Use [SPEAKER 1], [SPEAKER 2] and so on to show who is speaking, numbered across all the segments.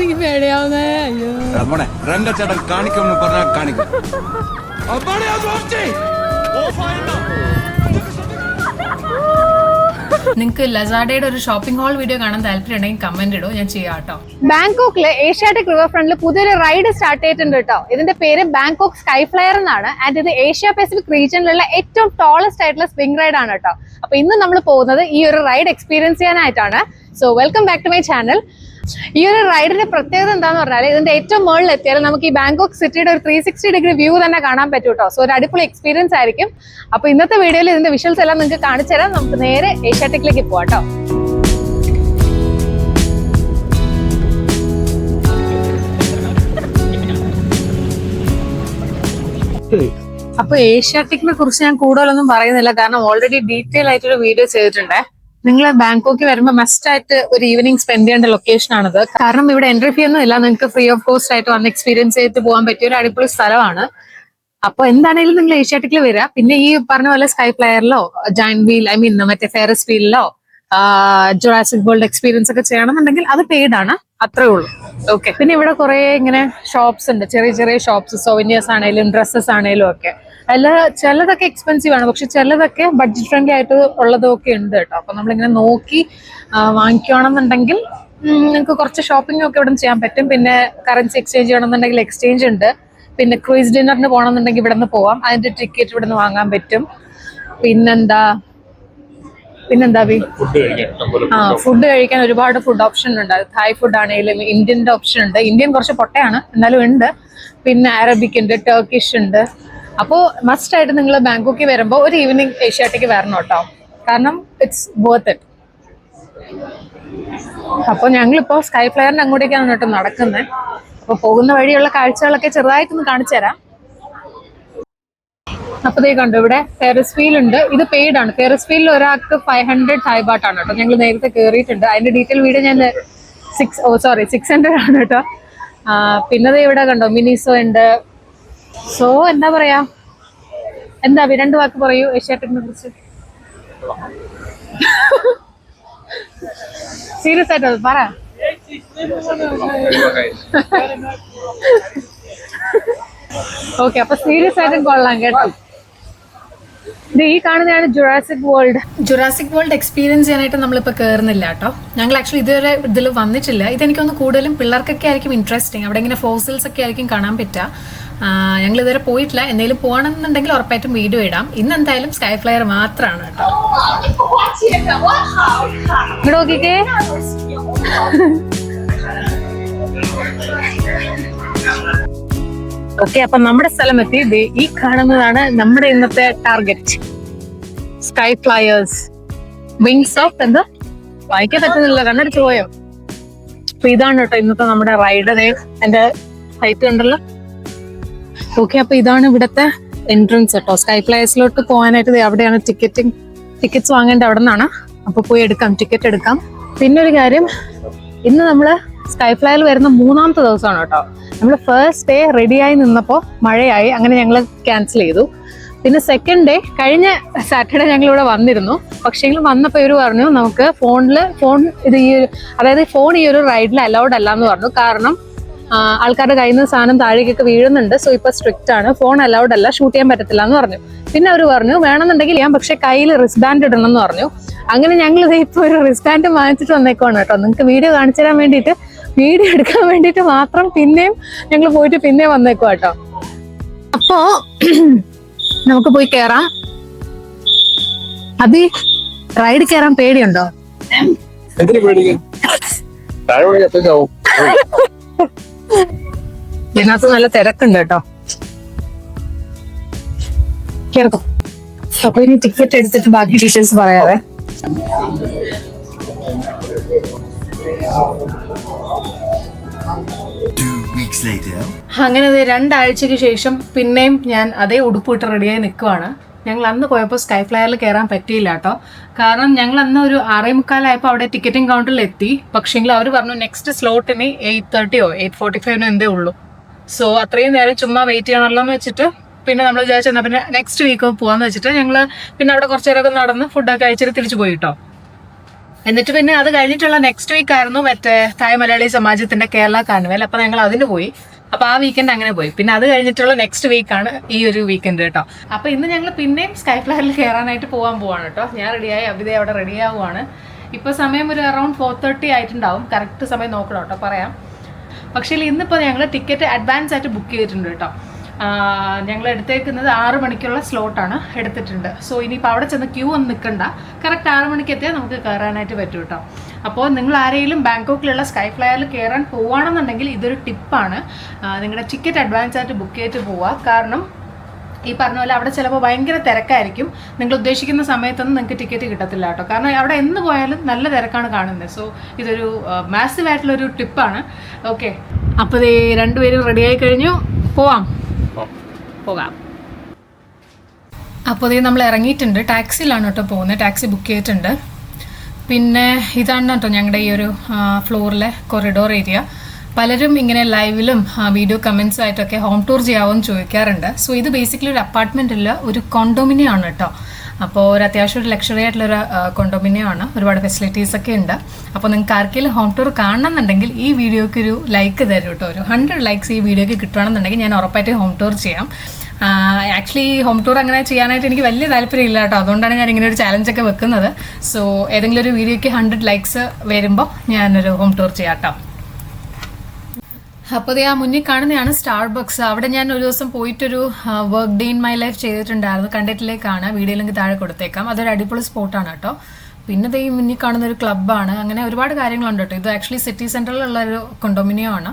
[SPEAKER 1] എനിക്ക് പേടിയാവുന്നേ. അയ്യോ
[SPEAKER 2] രംഗച്ചേട്ടൻ കാണിക്കുമെന്ന് പറഞ്ഞാൽ കാണിക്കും.
[SPEAKER 1] നിങ്ങൾക്ക് ലസാഡയുടെ ഒരു ഷോപ്പിംഗ് ഹാൾ വീഡിയോ കാണാൻ താല്പര്യം ഉണ്ടെങ്കിൽ കമന്റ് ഇടോ, ഞാൻ ചെയ്യാം കേട്ടോ.
[SPEAKER 3] ബാങ്കോക്കില് ഏഷ്യാറ്റിക് റിവർ ഫ്രണ്ടിൽ പുതിയൊരു റൈഡ് സ്റ്റാർട്ട് ചെയ്തിട്ടുണ്ട് കേട്ടോ. ഇതിന്റെ പേര് ബാങ്കോക്ക് സ്കൈ ഫ്ലയർ എന്നാണ്. ആൻഡ് ഇത് ഏഷ്യ പസഫിക് റീജിയനിലുള്ള ഏറ്റവും ടോളസ്റ്റ് ആയിട്ടുള്ള സ്വിംഗ് റൈഡ് ആണ് കേട്ടോ. അപ്പൊ ഇന്ന് നമ്മൾ പോകുന്നത് ഈ ഒരു റൈഡ് എക്സ്പീരിയൻസ് ചെയ്യാനായിട്ടാണ്. So welcome back to my channel. ഈ ഒരു റൈഡിന്റെ പ്രത്യേകത എന്താന്ന് പറഞ്ഞാൽ ഇതിന്റെ ഏറ്റവും മുകളിൽ എത്തിയാൽ നമുക്ക് ഈ ബാങ്കോക്ക് സിറ്റിയുടെ ഒരു 360 ഡിഗ്രി വ്യൂ തന്നെ കാണാൻ പറ്റും കേട്ടോ. സോ ഒരു അടിപൊളി എക്സ്പീരിയൻസ് ആയിരിക്കും. അപ്പൊ ഇന്നത്തെ വീഡിയോയിൽ ഇതിന്റെ വിഷ്വൽസ് എല്ലാം നിങ്ങൾക്ക് കാണിച്ചു തരാം. നമുക്ക് നേരെ ഏഷ്യാറ്റിക്കിലേക്ക് പോവാം കേട്ടോ. അപ്പൊ ഏഷ്യാറ്റിക്കിനെ കുറിച്ച് ഞാൻ കൂടുതലൊന്നും പറയുന്നില്ല, കാരണം ഓൾറെഡി ഡീറ്റെയിൽ ആയിട്ടൊരു വീഡിയോ ചെയ്തിട്ടുണ്ട്. നിങ്ങൾ ബാങ്കോക്കിൽ വരുമ്പോൾ മസ്റ്റ് ആയിട്ട് ഒരു ഈവനിങ് സ്പെൻഡ് ചെയ്യേണ്ട ലൊക്കേഷൻ ആണിത്. കാരണം ഇവിടെ എൻട്രി ഫീ ഒന്നും ഇല്ല, നിങ്ങൾക്ക് ഫ്രീ ഓഫ് കോസ്റ്റ് ആയിട്ട് വന്ന് എക്സ്പീരിയൻസ് ചെയ്തിട്ട് പോകാൻ പറ്റിയ ഒരു അടിപൊളി സ്ഥലമാണ്. അപ്പൊ എന്താണെങ്കിലും നിങ്ങൾ ഏഷ്യാറ്റിക്കിൽ വരിക. പിന്നെ ഈ പറഞ്ഞ പോലെ സ്കൈ ഫ്ലയറിലോ ജയന്റ് വീൽ മറ്റേ ഫെറസ് വീലിലോ ജുറാസിക് വേൾഡ് എക്സ്പീരിയൻസ് ഒക്കെ ചെയ്യണമെന്നുണ്ടെങ്കിൽ അത് പെയ്ഡ് ആണ്, അത്രേ ഉള്ളൂ. ഓക്കെ. പിന്നെ ഇവിടെ കുറെ ഇങ്ങനെ ഷോപ്സ് ഉണ്ട്, ചെറിയ ചെറിയ ഷോപ്സ്, സോവനിയേഴ്സ് ആണെങ്കിലും ഡ്രസ്സസ് ആണെങ്കിലും ഒക്കെ. അതിൽ ചിലതൊക്കെ എക്സ്പെൻസീവ് ആണ്, പക്ഷെ ചിലതൊക്കെ ബഡ്ജറ്റ് ഫ്രണ്ട്ലി ആയിട്ട് ഉള്ളതൊക്കെ ഉണ്ട് കേട്ടോ. അപ്പൊ നമ്മളിങ്ങനെ നോക്കി വാങ്ങിക്കുകയാണെന്നുണ്ടെങ്കിൽ നിങ്ങൾക്ക് കുറച്ച് ഷോപ്പിംഗ് ഒക്കെ ഇവിടെ ചെയ്യാൻ പറ്റും. പിന്നെ കറൻസി എക്സ്ചേഞ്ച് ചെയ്യണമെന്നുണ്ടെങ്കിൽ എക്സ്ചേഞ്ച് ഉണ്ട്. പിന്നെ ക്രൂയിസ് ഡിന്നറിന് പോകണമെന്നുണ്ടെങ്കിൽ ഇവിടെ നിന്ന് പോവാം, അതിന്റെ ടിക്കറ്റ് ഇവിടെ നിന്ന് വാങ്ങാൻ പറ്റും. പിന്നെന്താ ഫുഡ് കഴിക്കാൻ ഒരുപാട് ഫുഡ് ഓപ്ഷൻ ഉണ്ട്. തായ് ഫുഡ് ആണെങ്കിലും ഇന്ത്യൻ്റെ ഓപ്ഷൻ ഉണ്ട്. ഇന്ത്യൻ കുറച്ച് പൊട്ടയാണ്, എന്നാലും ഉണ്ട്. പിന്നെ അറബിക് ഉണ്ട്, ടർക്കിഷ് ഉണ്ട്. അപ്പോൾ മസ്റ്റ് ആയിട്ട് നിങ്ങൾ ബാങ്കോക്കിൽ വരുമ്പോൾ ഒരു ഈവനിങ് ഏഷ്യാറ്റിക്ക് വരണം കേട്ടോ, കാരണം ഇറ്റ്സ് വർത്ത് ഇറ്റ്. അപ്പോൾ ഞങ്ങളിപ്പോൾ സ്കൈ ഫ്ലയറിന്റെ അങ്ങോട്ടേക്കാണ് കേട്ടോ നടക്കുന്നത്. അപ്പോൾ പോകുന്ന വഴിയുള്ള കാഴ്ചകളൊക്കെ ചെറുതായിട്ടൊന്ന് കാണിച്ചു തരാം. അപ്പൊ ഇതേ കണ്ടു, ഇവിടെ ഫെറസ് വീൽ ഉണ്ട്. ഇത് പെയ്ഡ് ആണ്. ഫെറസ് വീലിൽ ഒരാൾക്ക് 500 തായ് ബാട്ട് ആണ് കേട്ടോ. ഞങ്ങൾ നേരത്തെ കയറിയിട്ടുണ്ട്. അതിന്റെ ഡീറ്റെയിൽ വീഡിയോ ഞാൻ 600 ആണ് കേട്ടോ. പിന്നെ ഇവിടെ കണ്ടോ മിനിസോ ഉണ്ട്. സോ എന്താ പറയാ, എന്താ രണ്ട് വാക്ക് പറയൂ ഏഷ്യാറ്റിക്കിനെ കുറിച്ച്. സീരിയസ് ആയിട്ട് അത് പറ. ഓക്കെ, അപ്പൊ സീരിയസ് ആയിട്ടും കൊള്ളാം കേട്ടോ. ഈ കാണുന്നതാണ് ജുറാസിക് വേൾഡ് എക്സ്പീരിയൻസ് ചെയ്യാനായിട്ട് നമ്മളിപ്പോൾ കയറുന്നില്ല കേട്ടോ. ഞങ്ങൾ ആക്ച്വലി ഇതുവരെ ഇതിൽ വന്നിട്ടില്ല. ഇതെനിക്കൊന്ന് കൂടുതലും പിള്ളേർക്കൊക്കെ ആയിരിക്കും ഇൻട്രസ്റ്റിങ്. അവിടെ ഇങ്ങനെ ഫോസിൽസ് ഒക്കെ ആയിരിക്കും കാണാൻ പറ്റുക. ഞങ്ങൾ ഇതുവരെ പോയിട്ടില്ല. എന്തെങ്കിലും പോകണമെന്നുണ്ടെങ്കിൽ ഉറപ്പായിട്ടും വീഡിയോ ഇടാം. ഇന്ന് എന്തായാലും സ്കൈ ഫ്ലയർ മാത്രമാണ് കേട്ടോ. ഇവിടെ നോക്കിക്കേ, ഓക്കെ. അപ്പൊ നമ്മുടെ സ്ഥലം എത്തി. ഈ കാണുന്നതാണ് നമ്മുടെ ഇന്നത്തെ target, sky flyers wings of. എന്താ വായിക്കാൻ പറ്റുന്നില്ല, കണ്ണടിച്ചു പോയോ? അപ്പൊ ഇതാണ് കേട്ടോ ഇന്നത്തെ നമ്മുടെ റൈഡ്. എന്റെ ഹൈറ്റ് ഉണ്ടല്ലോ. ഓക്കെ, അപ്പൊ ഇതാണ് ഇവിടത്തെ എൻട്രൻസ് കേട്ടോ. സ്കൈ ഫ്ലയേഴ്സിലോട്ട് പോകാനായിട്ട് അവിടെയാണ് ടിക്കറ്റ്സ് വാങ്ങേണ്ട അവിടെ നിന്നാണ്. അപ്പൊ പോയി ടിക്കറ്റ് എടുക്കാം. പിന്നെ ഒരു കാര്യം, ഇന്ന് നമ്മള് സ്കൈ ഫ്ലയറിൽ വരുന്ന 3ാമത്തെ ദിവസമാണ് കേട്ടോ. നമ്മൾ ഫസ്റ്റ് ഡേ റെഡിയായി നിന്നപ്പോൾ മഴയായി, അങ്ങനെ ഞങ്ങൾ ക്യാൻസൽ ചെയ്തു. പിന്നെ സെക്കൻഡ് ഡേ കഴിഞ്ഞ സാറ്റർഡേ ഞങ്ങൾ ഇവിടെ വന്നിരുന്നു. പക്ഷേങ്കിലും വന്നപ്പോൾ ഇവർ പറഞ്ഞു നമുക്ക് ഫോൺ ഈ ഒരു റൈഡിൽ അലൗഡ് അല്ല എന്ന് പറഞ്ഞു. കാരണം ആൾക്കാരുടെ കയ്യിൽ നിന്ന് സാധനം താഴേക്കൊക്കെ വീഴുന്നുണ്ട്. സോ ഇപ്പൊ സ്ട്രിക്റ്റ് ആണ്, ഫോൺ അലൗഡ് അല്ല, ഷൂട്ട് ചെയ്യാൻ പറ്റത്തില്ല എന്ന് പറഞ്ഞു. പിന്നെ അവർ പറഞ്ഞു വേണമെന്നുണ്ടെങ്കിൽ ചെയ്യാം, പക്ഷെ കയ്യിൽ റിസ്റ്റ് ബാൻഡ് ഇടണം എന്ന് പറഞ്ഞു. അങ്ങനെ ഞങ്ങൾ ഇപ്പൊ ഒരു റിസ്റ്റ് ബാൻഡ് വാങ്ങിച്ചിട്ട് വന്നേക്കുവാണ് കേട്ടോ. നിങ്ങൾക്ക് വീഡിയോ കാണിച്ചു തരാൻ വേണ്ടിയിട്ട്, വീഡിയോ എടുക്കാൻ വേണ്ടിയിട്ട് മാത്രം പിന്നെയും ഞങ്ങൾ പോയിട്ട് പിന്നെയും വന്നേക്കുവാ കേട്ടോ. അപ്പോ നമുക്ക് പോയി കേറാം. അത് റൈഡ് കയറാൻ പേടിയുണ്ടോ? ഇതിനകത്ത് നല്ല തിരക്കുണ്ട് കേട്ടോ. കേൾക്കും. അപ്പൊ ഇനി ടിക്കറ്റ് എടുത്തിട്ട് ബാക്കി ഡീറ്റെയിൽസ് പറയാവേ. അങ്ങനെ 2 ആഴ്ചക്ക് ശേഷം പിന്നെയും ഞാൻ അതേ ഉടുപ്പിട്ട് റെഡിയായി നിൽക്കുവാണ്. ഞങ്ങൾ അന്ന് പോയപ്പോൾ സ്കൈ ഫ്ലയറിൽ കയറാൻ പറ്റിയില്ല കേട്ടോ. കാരണം ഞങ്ങൾ അന്ന് ഒരു 6:45 അവിടെ ടിക്കറ്റിംഗ് കൗണ്ടറിൽ എത്തി. പക്ഷേങ്കിൽ അവർ പറഞ്ഞു നെക്സ്റ്റ് സ്ലോട്ടിന് 8:30 8:45 എന്തേ ഉള്ളൂ. സോ അത്രയും നേരം ചുമ്മാ വെയിറ്റ് ചെയ്യണമല്ലോ എന്ന് വെച്ചിട്ട് പിന്നെ നമ്മൾ വിചാരിച്ചെന്നാൽ പിന്നെ നെക്സ്റ്റ് വീക്ക് പോകാമെന്ന് വെച്ചിട്ട് ഞങ്ങൾ പിന്നെ അവിടെ കുറച്ച് നേരമൊക്കെ നടന്ന് ഫുഡൊക്കെ കഴിച്ചിട്ട് തിരിച്ചു പോയി കേട്ടോ. എന്നിട്ട് പിന്നെ അത് കഴിഞ്ഞിട്ടുള്ള നെക്സ്റ്റ് വീക്ക് ആയിരുന്നു മറ്റേ തായ് മലയാളി സമാജത്തിന്റെ കേരള കാർണിവൽ. അപ്പൊ ഞങ്ങൾ അതിന് പോയി. അപ്പൊ ആ വീക്കെൻഡ് അങ്ങനെ പോയി. പിന്നെ അത് കഴിഞ്ഞിട്ടുള്ള നെക്സ്റ്റ് വീക്കാണ് ഈ ഒരു വീക്കെൻഡ് കേട്ടോ. അപ്പൊ ഇന്ന് ഞങ്ങൾ പിന്നെയും സ്കൈ ഫ്ലവറിൽ കയറാനായിട്ട് പോവാണ് കേട്ടോ. ഞാൻ റെഡിയായി, അഭിതേ അവിടെ റെഡിയാവുകയാണ്. ഇപ്പൊ സമയം ഒരു അറൌണ്ട് 4:30 ആയിട്ടുണ്ടാവും. കറക്റ്റ് സമയം നോക്കണം കേട്ടോ, പറയാം. പക്ഷേ ഇന്നിപ്പോൾ ഞങ്ങൾ ടിക്കറ്റ് അഡ്വാൻസ് ആയിട്ട് ബുക്ക് ചെയ്തിട്ടുണ്ട് കേട്ടോ. ഞങ്ങൾ എടുത്തേക്കുന്നത് 6 മണിക്കുള്ള സ്ലോട്ടാണ് എടുത്തിട്ടുണ്ട്. സോ ഇനിയിപ്പോൾ അവിടെ ചെന്ന് ക്യൂ ഒന്നും നിൽക്കണ്ട, കറക്റ്റ് 6 മണിക്ക് എത്തിയാൽ നമുക്ക് കയറാനായിട്ട് പറ്റും കേട്ടോ. അപ്പോൾ നിങ്ങൾ ആരെങ്കിലും ബാങ്കോക്കിലുള്ള സ്കൈ ഫ്ലയറിൽ കയറാൻ പോവുകയാണെന്നുണ്ടെങ്കിൽ ഇതൊരു ടിപ്പാണ്. നിങ്ങളുടെ ടിക്കറ്റ് അഡ്വാൻസ് ആയിട്ട് ബുക്ക് ചെയ്തിട്ട് പോവുക. കാരണം ഈ പറഞ്ഞ പോലെ അവിടെ ചിലപ്പോൾ ഭയങ്കര തിരക്കായിരിക്കും. നിങ്ങൾ ഉദ്ദേശിക്കുന്ന സമയത്തൊന്നും നിങ്ങൾക്ക് ടിക്കറ്റ് കിട്ടത്തില്ല കേട്ടോ. കാരണം അവിടെ എന്ന് പോയാലും നല്ല തിരക്കാണ് കാണുന്നത്. സോ ഇതൊരു മാസീവ് ആയിട്ടുള്ളൊരു ടിപ്പാണ്. ഓക്കെ, അപ്പോൾ രണ്ടുപേരും റെഡിയായി കഴിഞ്ഞു, പോകാം. അപ്പോൾ നമ്മൾ ഇറങ്ങിയിട്ടുണ്ട്. ടാക്സിയിലാണ് കേട്ടോ പോകുന്നത്. ടാക്സി ബുക്ക് ചെയ്തിട്ടുണ്ട്. പിന്നെ ഇതാണ് കേട്ടോ ഞങ്ങളുടെ ഈ ഒരു ഫ്ലോറിലെ കൊറിഡോർ ഏരിയ. പലരും ഇങ്ങനെ ലൈവിലും വീഡിയോ കമൻസും ആയിട്ടൊക്കെ ഹോം ടൂർ ചെയ്യാമെന്ന് ചോദിക്കാറുണ്ട്. സോ ഇത് ബേസിക്കലി ഒരു അപ്പാർട്ട്മെൻറ്റിൽ ഒരു കോണ്ടോമിനിയം ആണ് കേട്ടോ. അപ്പോൾ ഒരു അത്യാവശ്യം ഒരു ലക്ഷറി ആയിട്ടുള്ളൊരു കോണ്ടോമിനിയം ആണ്. ഒരുപാട് ഫെസിലിറ്റീസ് ഒക്കെ ഉണ്ട്. അപ്പോൾ നിങ്ങൾക്ക് ആർക്കെങ്കിലും ഹോം ടൂർ കാണണമെന്നുണ്ടെങ്കിൽ ഈ വീഡിയോയ്ക്ക് ഒരു ലൈക്ക് തരും കേട്ടോ. ഒരു 100 ലൈക്സ് ഈ വീഡിയോയ്ക്ക് കിട്ടുകയാണെന്നുണ്ടെങ്കിൽ ഞാൻ ഉറപ്പായിട്ട് ഹോം ടൂർ ചെയ്യാം. ആക്ച്വലി ഹോം ടൂർ അങ്ങനെ ചെയ്യാനായിട്ട് എനിക്ക് വലിയ താല്പര്യമില്ല കേട്ടോ. അതുകൊണ്ടാണ് ഞാൻ ഇങ്ങനെ ഒരു ചാലഞ്ചൊക്കെ വെക്കുന്നത്. സോ ഏതെങ്കിലും ഒരു വീഡിയോയ്ക്ക് 100 ലൈക്സ് വരുമ്പോൾ ഞാനൊരു ഹോം ടൂർ ചെയ്യാം കേട്ടോ. അപ്പോൾ ആ മുന്നിൽ കാണുന്നതാണ് സ്റ്റാർബക്സ്. അവിടെ ഞാൻ ഒരു ദിവസം പോയിട്ടൊരു work day in my life ചെയ്തിട്ടുണ്ടായിരുന്നു. കണ്ടിട്ടിലേക്കാണ്, വീഡിയോയിലേക്ക് താഴെ കൊടുത്തേക്കാം. അതൊരു അടിപൊളി സ്പോട്ടാണ് കേട്ടോ. പിന്നെ ഈ മുന്നിൽ കാണുന്ന ഒരു ക്ലബ്ബാണ്. അങ്ങനെ ഒരുപാട് കാര്യങ്ങളുണ്ട് കേട്ടോ. ഇത് ആക്ച്വലി സിറ്റി സെൻറ്ററിലുള്ള ഒരു കൊണ്ടോമിനിയം ആണ്.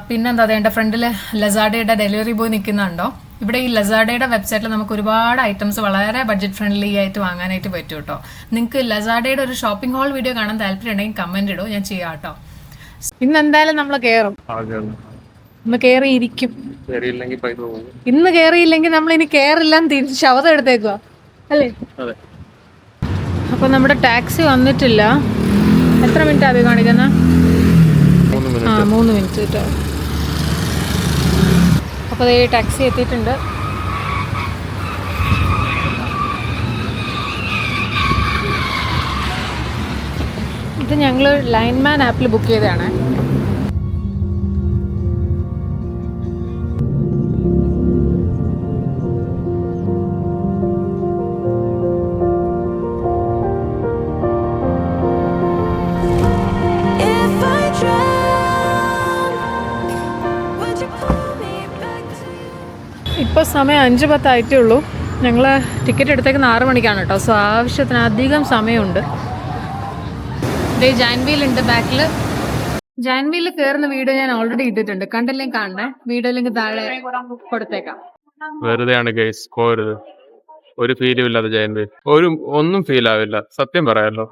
[SPEAKER 3] പിന്നെന്താ എൻ്റെ ഫ്രണ്ടിൽ ലസാഡയുടെ ഡെലിവറി ബോയ് നിൽക്കുന്നുണ്ടോ. ഇവിടെ ഈ ലസാഡയുടെ വെബ്സൈറ്റിൽ നമുക്ക് ഒരുപാട് ഐറ്റംസ് വളരെ ബഡ്ജറ്റ് ഫ്രണ്ട്ലി ആയിട്ട് വാങ്ങാനായിട്ട് പറ്റും കേട്ടോ. നിങ്ങൾക്ക് ലസാഡയുടെ ഒരു ഷോപ്പിംഗ് ഹാൾ വീഡിയോ കാണാൻ താല്പര്യം ഉണ്ടെങ്കിൽ കമൻറ്റ് ഇടും, ഞാൻ ചെയ്യാം കേട്ടോ. ഇന്ന് എന്തായാലും നമ്മൾ കയറും. ഇന്ന് കയറിയിരിക്കും. ഇന്ന് കയറിയില്ലെങ്കിൽ നമ്മൾ ഇനി കയറില്ലെന്ന് തിരിച്ച് ശവതം എടുത്തേക്കുക അല്ലേ. അപ്പൊ നമ്മുടെ ടാക്സി വന്നിട്ടില്ല. എത്ര മിനിറ്റ് അത് കാണിക്കുന്ന? 3 മിനിറ്റ് കേട്ടോ. അപ്പൊ ടാക്സി എത്തിയിട്ടുണ്ട്. ഇത് ഞങ്ങൾ ലൈൻമാൻ ആപ്പിൽ ബുക്ക് ചെയ്തതാണ്. ഇപ്പോൾ സമയം 5:10 ആയിട്ടേ ഉള്ളൂ. ഞങ്ങൾ ടിക്കറ്റ് എടുത്തേക്കുന്ന 6 മണിക്കാണ് കേട്ടോ. സോ ആവശ്യത്തിന് അധികം സമയമുണ്ട്. ജാൻവീൽ ഉണ്ട് ബാക്കിൽ. ജാൻവീലിൽ കയറുന്ന വീഡിയോ ഞാൻ ഓൾറെഡി ഇട്ടിട്ടുണ്ട്. കണ്ടില്ലെങ്കിൽ കാണണേ. വീഡിയോ ലിങ്ക് താഴെ കൊടുത്തേക്കാം.
[SPEAKER 4] വെറുതെയാണ് ഗൈസ്, പോരുത്. ഒരു ഫീലും ഇല്ലാതെ ജയൻവീൽ ഒന്നും ഫീൽ ആവില്ല. സത്യം പറയാലോ,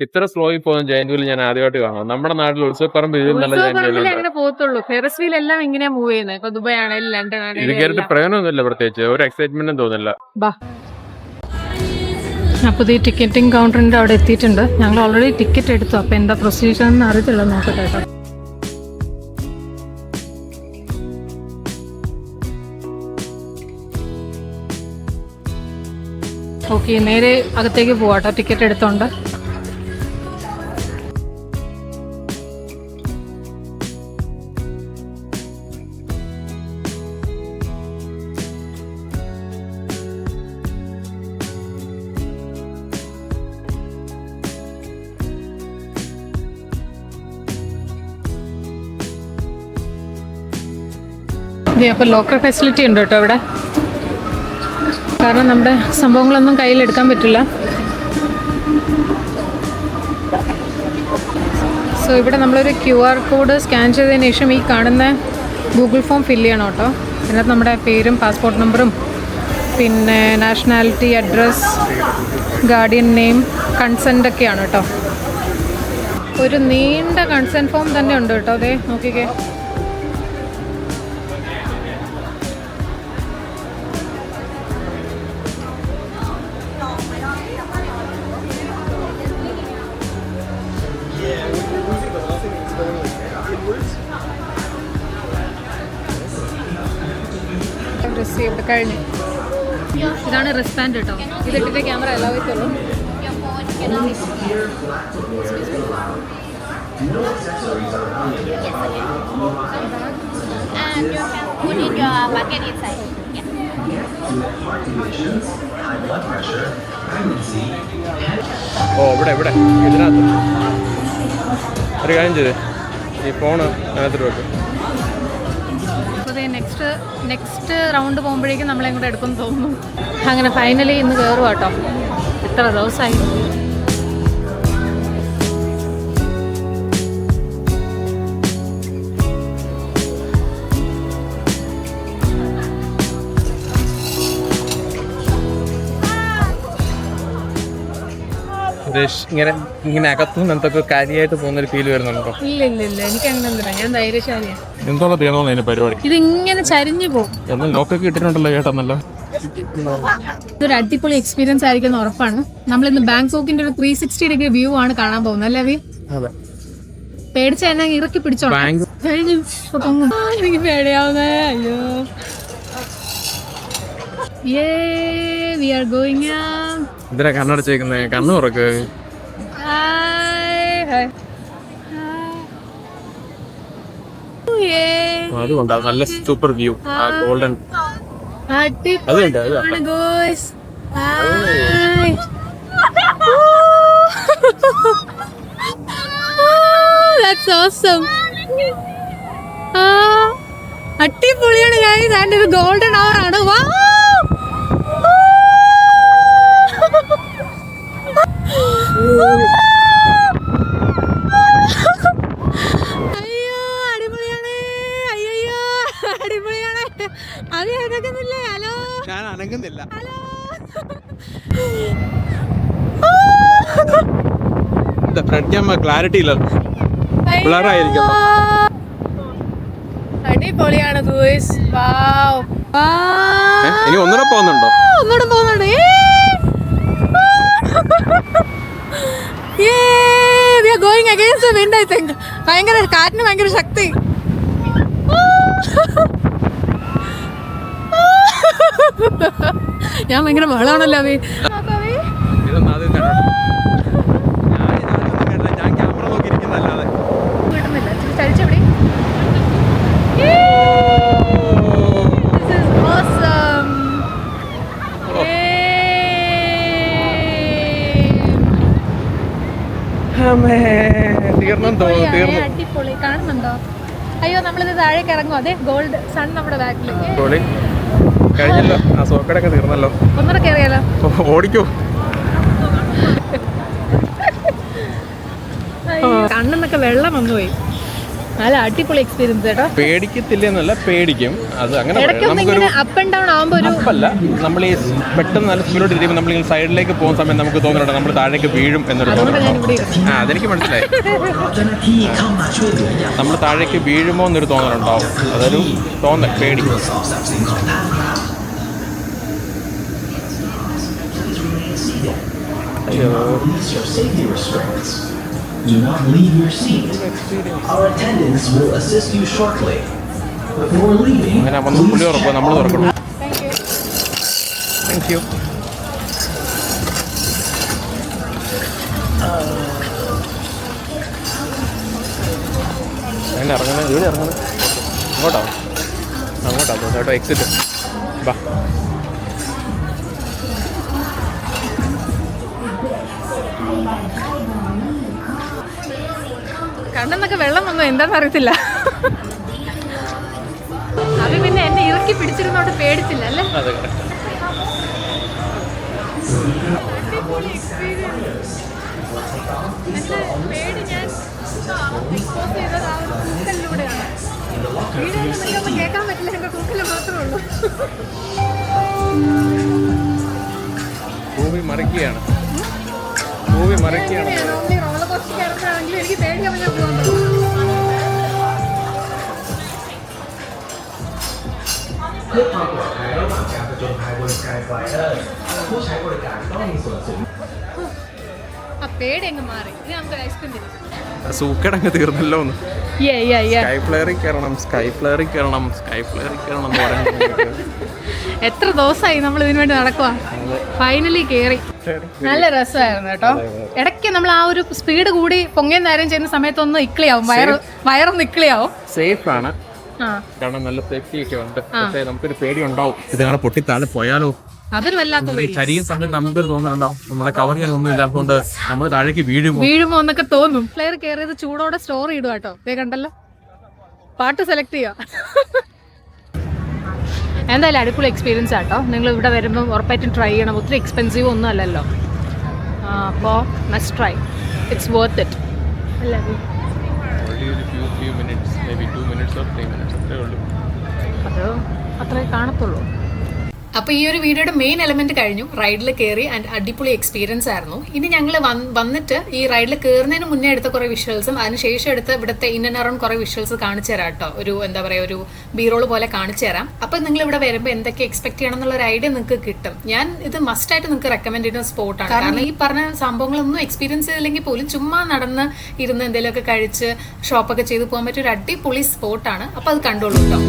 [SPEAKER 4] ഇത്ര സ്ലോയിൽ പോകുന്ന ജയൻവീൽ ഞാൻ ആദ്യമായിട്ട് കാണാം. നമ്മുടെ നാട്ടിൽ ഉത്സവപ്പറമ്പ്
[SPEAKER 3] അങ്ങനെ പോകത്തുള്ളൂ. ഫെറസ് വീൽ എല്ലാം ഇങ്ങനെ മൂവ് ചെയ്യുന്നത്. ഇപ്പൊ ദുബായ് ആണെങ്കിലും ലണ്ടൻ
[SPEAKER 4] ഇത് കേട്ടിട്ട് പ്രയോജനമൊന്നുമില്ല. പ്രത്യേകിച്ച് ഒരു എക്സൈറ്റ്മെന്റും തോന്നില്ല.
[SPEAKER 3] അപ്പോൾ ഈ ടിക്കറ്റിംഗ് കൗണ്ടറിൻ്റെ അവിടെ എത്തിയിട്ടുണ്ട്. ഞങ്ങൾ ഓൾറെഡി ടിക്കറ്റ് എടുത്തു. അപ്പോൾ എന്താ പ്രൊസീജിയർ എന്ന് അറിയത്തില്ല, നോക്കട്ടെ കേട്ടോ. ഓക്കെ, നേരെ അകത്തേക്ക് പോവാട്ടോ ടിക്കറ്റ് എടുത്തോണ്ട്. അപ്പോൾ ലോക്കർ ഫെസിലിറ്റി ഉണ്ട് കേട്ടോ ഇവിടെ. കാരണം നമ്മുടെ സംഭവങ്ങളൊന്നും കയ്യിലെടുക്കാൻ പറ്റില്ല. സോ ഇവിടെ നമ്മളൊരു QR കോഡ് സ്കാൻ ചെയ്തതിന് ശേഷം ഈ കാണുന്ന ഗൂഗിൾ ഫോം ഫില്ല് ചെയ്യണം കേട്ടോ. ഇതിനകത്ത് നമ്മുടെ പേരും പാസ്പോർട്ട് നമ്പറും പിന്നെ nationality, address, guardian name, consent ഒക്കെയാണ് കേട്ടോ. ഒരു നീണ്ട കൺസെൻറ്റ് ഫോം തന്നെ ഉണ്ട് കേട്ടോ. അതെ, നോക്കിക്കേ. കഴിഞ്ഞു. ഇതാണ് റിസ്പാൻഡ് കേട്ടോ. ഇതിട്ടിട്ട് ക്യാമറ അലോ ചെയ്തുള്ളൂ.
[SPEAKER 5] And you can put in your bucket inside. Yeah.
[SPEAKER 4] ഓ ഇവിടെ ഇതിനകത്ത് ഒരു കാര്യം ചെയ്ത് ഈ ഫോണ് അതിനകത്ത് വെക്കും.
[SPEAKER 3] അപ്പോൾ നെക്സ്റ്റ് റൗണ്ട് പോകുമ്പോഴേക്കും നമ്മളെ കൂടെ എടുക്കുമെന്ന് തോന്നുന്നു. അങ്ങനെ ഫൈനലി ഇന്ന് കയറുക കേട്ടോ. ഇത്ര ദിവസമായി.
[SPEAKER 4] ഇങ്ങനെ അകത്തുനിന്ന് എന്തൊക്കെ കാര്യമായിട്ട് പോകുന്നൊരു ഫീൽ വരുന്നുണ്ടോ?
[SPEAKER 3] ഇല്ല എനിക്ക് അങ്ങനെ ഒന്നുമില്ല. ഞാൻ ധൈര്യശാലിയാണ്.
[SPEAKER 4] എന്തോളം തീർന്നോ അതിന്റെ പരിപാടി?
[SPEAKER 3] ഇതിങ്ങനെ ചരിഞ്ഞു പോകും.
[SPEAKER 4] എല്ലാം ലോക്കൊക്കെ ഇട്ടിട്ടുണ്ടല്ലോ ചേട്ടന്നല്ലോ.
[SPEAKER 3] ഇതൊരു അടിപൊളി എക്സ്പീരിയൻസ് ആയിരിക്കും ഉറപ്പാണ്. നമ്മളിന്ന് ബാങ്കോക്കിന്റെ ഒരു 360 ഡിഗ്രി വ്യൂ ആണ് കാണാൻ പോകുന്നത് അല്ലേ വി? പേടിച്ച എന്നെ ഇറക്കി പിടിച്ചോ. എനിക്ക് പേടിയാവുന്നേ. അയ്യോ we are going
[SPEAKER 4] ഇതിനെ കണ്ണടച്ചേക്കുന്നേ, കണ്ണു തുറക്ക്. അതുകൊണ്ടാ നല്ല സൂപ്പർ വ്യൂ. ആ ഗോൾഡൻ
[SPEAKER 3] അടിപൊളിയാണ്. അതിന്റെ ഒരു ഗോൾഡൻ അവർ ആണ്. അയ്യോ അടിപൊളിയാണ്. അയ്യോ അടിപൊളിയാണ്. അത് അനങ്ങുന്നില്ലേ? ഹലോ
[SPEAKER 2] ഞാൻ അനങ്ങുന്നില്ല.
[SPEAKER 3] ഹലോ
[SPEAKER 4] ഫ്രണ്ട് ക്യാമറ ക്ലാരിറ്റി ഇല്ല, ബ്ലർ ആയിരിക്കും.
[SPEAKER 3] അടിപൊളിയാണ് ഗൂയ്സ്. വാവ്
[SPEAKER 4] ഇനി ഒന്നുകൂടെ പോകുന്നുണ്ടോ?
[SPEAKER 3] ഒന്നുകൂടെ പോകുന്നുണ്ട്. We are going against the wind, I think. ഭയങ്കര കാറ്റിന് ഭയങ്കര ശക്തി. ഞാൻ ഭയങ്കര ബഹളാണല്ലോ അവി.
[SPEAKER 4] ഞാൻ ക്യാമറ നോക്കിയിരിക്കുന്നല്ലാതെ
[SPEAKER 3] കിട്ടുന്നില്ല. ചരിച്ചെവിടെ? This is awesome. അടിപൊളി. കാണുന്നുണ്ടോ? അയ്യോ നമ്മളിത് താഴേക്ക് ഇറങ്ങും. അതെ ഗോൾഡ് സൺ നമ്മുടെ ബാക്കിലേക്ക്
[SPEAKER 4] കഴിഞ്ഞല്ലോ. ആ സോക്കടൊക്കെ തീർന്നല്ലോ.
[SPEAKER 3] ഒന്നുകൂടെ കയറിയാലോ?
[SPEAKER 4] ഓടിക്കോ.
[SPEAKER 3] കണ്ണെന്നൊക്കെ വെള്ളം വന്നുപോയി. നല്ല അടിപൊളി എക്സ്പീരിയൻസ് കേട്ടോ.
[SPEAKER 4] പേടിക്കത്തില്ലെന്നല്ല, പേടിക്കും. അത് അങ്ങനെ
[SPEAKER 3] നമുക്കൊരു അപ്പ് ആൻഡ് ഡൗൺ ആവുമ്പോ ഒരു
[SPEAKER 4] അപ്പല്ല, നമ്മൾ ഈ പെട്ടെന്ന് നല്ല സ്പീഡോട്ട് ഇരിക്കുമ്പോൾ നമ്മൾ സൈഡിലേക്ക് പോകുന്ന സമയത്ത് നമുക്ക് തോന്നുന്നുണ്ട് നമ്മൾ താഴേക്ക് വീഴും എന്നൊരു തോന്നലുണ്ടാവും. അതെനിക്ക് മനസ്സിലായി. നമ്മൾ താഴേക്ക് വീഴുമോ എന്നൊരു തോന്നലുണ്ടാവും. അതൊരു തോന്നൽ, പേടി.
[SPEAKER 6] Do not leave your seat. Our attendants will assist you shortly. Before leaving,
[SPEAKER 4] അങ്ങനെ വന്ന് പുള്ളി തുറക്കുക, നമ്മൾ തുറക്കണം. Thank you. അങ്ങനെ ഇറങ്ങണേ, ഇവിടെ ഇറങ്ങണേ. അങ്ങോട്ടാ ചേട്ടോ, എക്സിറ്റ്. ബാ.
[SPEAKER 3] കണ്ണെന്നൊക്കെ വെള്ളം വന്നു. എന്താണെന്ന് അറിയത്തില്ല. അത് പിന്നെ എന്നെ ഇറക്കി പിടിച്ചിരുന്നോണ്ട് പേടിച്ചില്ല അല്ലേ?
[SPEAKER 4] അതെ.
[SPEAKER 3] പേടി ഞാൻ എക്സ്പോസ് ചെയ്തത് ആ ഒരു കൂക്കലിലൂടെയാണ്. വീഡിയോയിൽ നിങ്ങൾക്കൊന്നും കേൾക്കാൻ പറ്റില്ല, എൻ്റെ കൂക്കല് മാത്രമേ ഉള്ളൂ.
[SPEAKER 4] ഭൂമി മറിക്കുകയാണ്.
[SPEAKER 3] റോളർ കോസ്റ്റർ കിടക്കുകയാണെങ്കിൽ എനിക്ക് പേടിയാവുമ്പോൾ ഞാൻ പോകാൻ പറ്റും. ആ പേടി അങ്ങ് മാറി. ഇത് നമുക്കൊരു ഐസ്ക്രീം തരും.
[SPEAKER 4] സൂക്കടങ്ങ് തീർന്നല്ലോ. സ്കൈ ഫ്ലെയറിൽ കയറണം എന്ന് പറയുന്നത്
[SPEAKER 3] എത്ര ദിവസമായി നമ്മൾ ഇതിനു വേണ്ടി നടക്കുക. ഫൈനലി കയറി. നല്ല രസമായിരുന്നു കേട്ടോ. ഇടയ്ക്ക് നമ്മൾ ആ ഒരു സ്പീഡ് കൂടി പൊങ്ങയും നേരം ചെയ്യുന്ന സമയത്തൊന്ന് ഇക്ലിയാവും, വയറൊന്ന് ഇക്ലിയാവും.
[SPEAKER 4] സേഫ് ആണ്,
[SPEAKER 3] ആ
[SPEAKER 4] കാരണം നല്ല സേഫ്റ്റി ഒക്കെ ഉണ്ട്. പക്ഷേ നമുക്കൊരു പേടി ഉണ്ടാവും, ഇത് കാണാൻ പൊട്ടി താഴെ പോയാലോ.
[SPEAKER 3] അതൊരു വല്ലാത്ത
[SPEAKER 4] ശരീരം സമയത്ത് നമുക്ക് തോന്നുന്നുണ്ടാവും നമ്മളെ കവർ ചെയ്യാനൊന്നും ഇല്ലാത്തതുകൊണ്ട് നമ്മൾ താഴേക്ക് വീഴുമോ
[SPEAKER 3] എന്നൊക്കെ തോന്നും. പ്ലെയർ കയറിയത് ചൂടോടെ സ്റ്റോറി ഇടുക കേട്ടോ. ഇതേ കണ്ടല്ലോ, പാട്ട് സെലക്ട് ചെയ്യാം. എന്തായാലും അടിപൊളി എക്സ്പീരിയൻസ് ആട്ടോ. നിങ്ങൾ ഇവിടെ വരുമ്പോൾ ഉറപ്പായിട്ടും ട്രൈ ചെയ്യണം. ഒത്തിരി എക്സ്പെൻസീവ് ഒന്നും അല്ലല്ലോ. അപ്പോൾ must try, it's worth it അല്ലേ? അത് അത്രേ കാണത്തുള്ളൂ.
[SPEAKER 1] അപ്പോൾ ഈ ഒരു വീഡിയോയുടെ മെയിൻ എലമെന്റ് കഴിഞ്ഞു. റൈഡിൽ കയറി ആൻഡ് അടിപൊളി എക്സ്പീരിയൻസ് ആയിരുന്നു. ഇനി ഞങ്ങൾ വന്നിട്ട് ഈ റൈഡിൽ കയറുന്നതിന് മുന്നേ എടുത്ത കുറേ വിഷ്വൽസും അതിനുശേഷം എടുത്ത ഇവിടുത്തെ ഇൻ ആൻഡ് അറൗണ്ട് കുറേ വിഷ്വൽസ് കാണിച്ചു തരാം കേട്ടോ. ഒരു എന്താ പറയുക, ഒരു ബീറോൾ പോലെ കാണിച്ചു തരാം. അപ്പോൾ നിങ്ങൾ ഇവിടെ വരുമ്പോൾ എന്തൊക്കെ എക്സ്പെക്ട് ചെയ്യണം എന്നുള്ള ഒരു ഐഡിയ നിങ്ങൾക്ക് കിട്ടും. ഞാൻ ഇത് മസ്റ്റായിട്ട് നിങ്ങൾക്ക് റെക്കമെൻഡ് ചെയ്യുന്ന സ്പോട്ടാണ്. കാരണം ഈ പറഞ്ഞ സംഭവങ്ങളൊന്നും എക്സ്പീരിയൻസ് ചെയ്തില്ലെങ്കിൽ പോലും ചുമ്മാ നടന്ന് ഇരുന്ന് എന്തെങ്കിലുമൊക്കെ കഴിച്ച് ഷോപ്പൊക്കെ ചെയ്ത് പോകാൻ പറ്റിയ ഒരു അടിപൊളി സ്പോട്ടാണ്. അപ്പോൾ അത് കണ്ടോളൂ കേട്ടോ.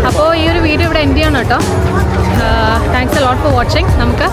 [SPEAKER 1] അപ്പോൾ ഈ ഒരു വീഡിയോ ഇവിടെ എൻഡ് ചെയ്യണം കേട്ടോ. Thanks a lot for watching. നമുക്ക്